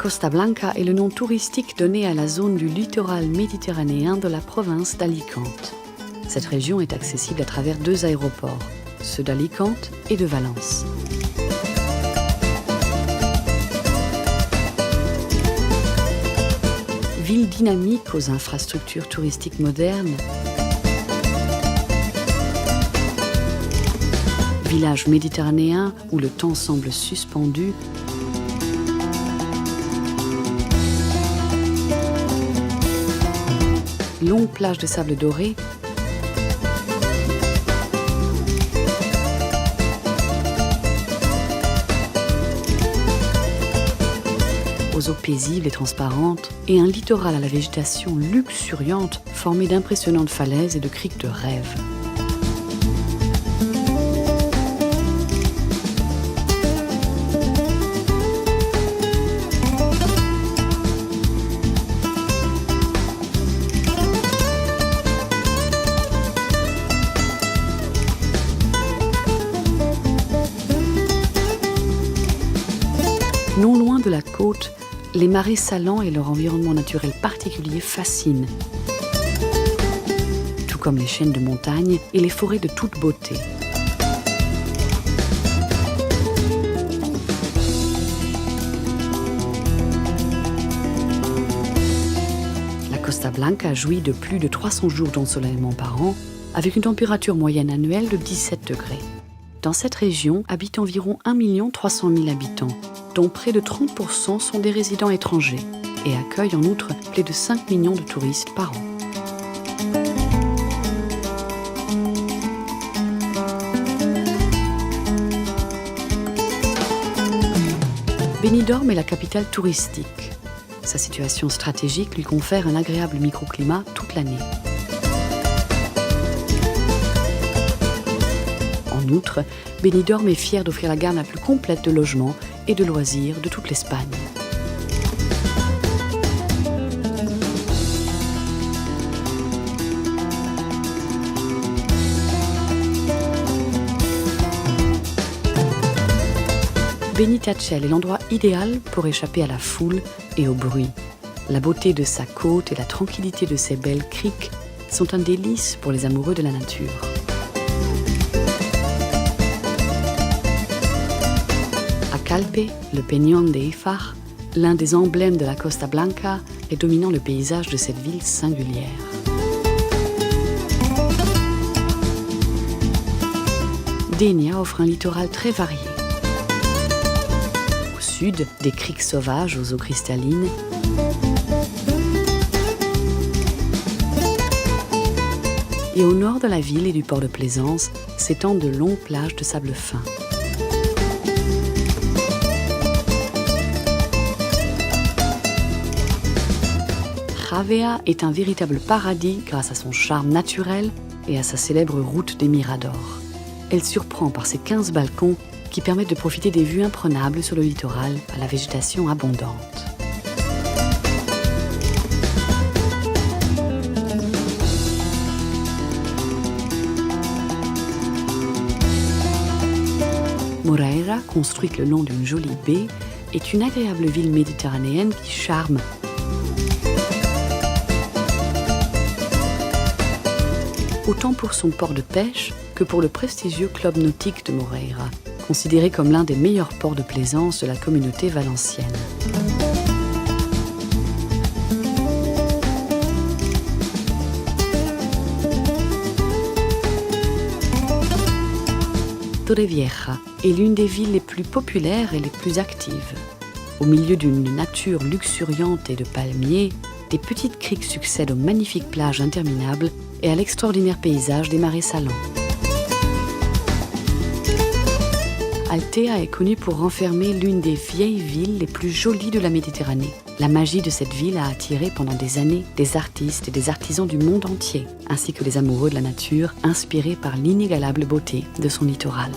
Costa Blanca est le nom touristique donné à la zone du littoral méditerranéen de la province d'Alicante. Cette région est accessible à travers 2 aéroports, ceux d'Alicante et de Valence. Ville dynamique aux infrastructures touristiques modernes, village méditerranéen où le temps semble suspendu, longue plage de sable doré, aux eaux paisibles et transparentes, et un littoral à la végétation luxuriante formé d'impressionnantes falaises et de criques de rêve. Non loin de la côte, les marais salants et leur environnement naturel particulier fascinent, tout comme les chaînes de montagnes et les forêts de toute beauté. La Costa Blanca jouit de plus de 300 jours d'ensoleillement par an, avec une température moyenne annuelle de 17 degrés. Dans cette région habitent environ 1 300 000 habitants, dont près de 30% sont des résidents étrangers et accueillent en outre près de 5 millions de touristes par an. Benidorm est la capitale touristique. Sa situation stratégique lui confère un agréable microclimat toute l'année. En outre, Benidorm est fier d'offrir la gamme la plus complète de logements et de loisirs de toute l'Espagne. Benitatxell est l'endroit idéal pour échapper à la foule et au bruit. La beauté de sa côte et la tranquillité de ses belles criques sont un délice pour les amoureux de la nature. Calpe, le Peñón de Ifar, l'un des emblèmes de la Costa Blanca, est dominant le paysage de cette ville singulière. Dénia offre un littoral très varié. Au sud, des criques sauvages aux eaux cristallines, et au nord de la ville et du port de plaisance s'étendent de longues plages de sable fin. Javea est un véritable paradis grâce à son charme naturel et à sa célèbre route des Miradors. Elle surprend par ses 15 balcons qui permettent de profiter des vues imprenables sur le littoral à la végétation abondante. Moreira, construite le long d'une jolie baie, est une agréable ville méditerranéenne qui charme. Autant pour son port de pêche que pour le prestigieux club nautique de Moreira, considéré comme l'un des meilleurs ports de plaisance de la communauté valencienne. Torrevieja est l'une des villes les plus populaires et les plus actives. Au milieu d'une nature luxuriante et de palmiers, des petites criques succèdent aux magnifiques plages interminables et à l'extraordinaire paysage des marais salants. Altea est connue pour renfermer l'une des vieilles villes les plus jolies de la Méditerranée. La magie de cette ville a attiré pendant des années des artistes et des artisans du monde entier, ainsi que les amoureux de la nature, inspirés par l'inégalable beauté de son littoral.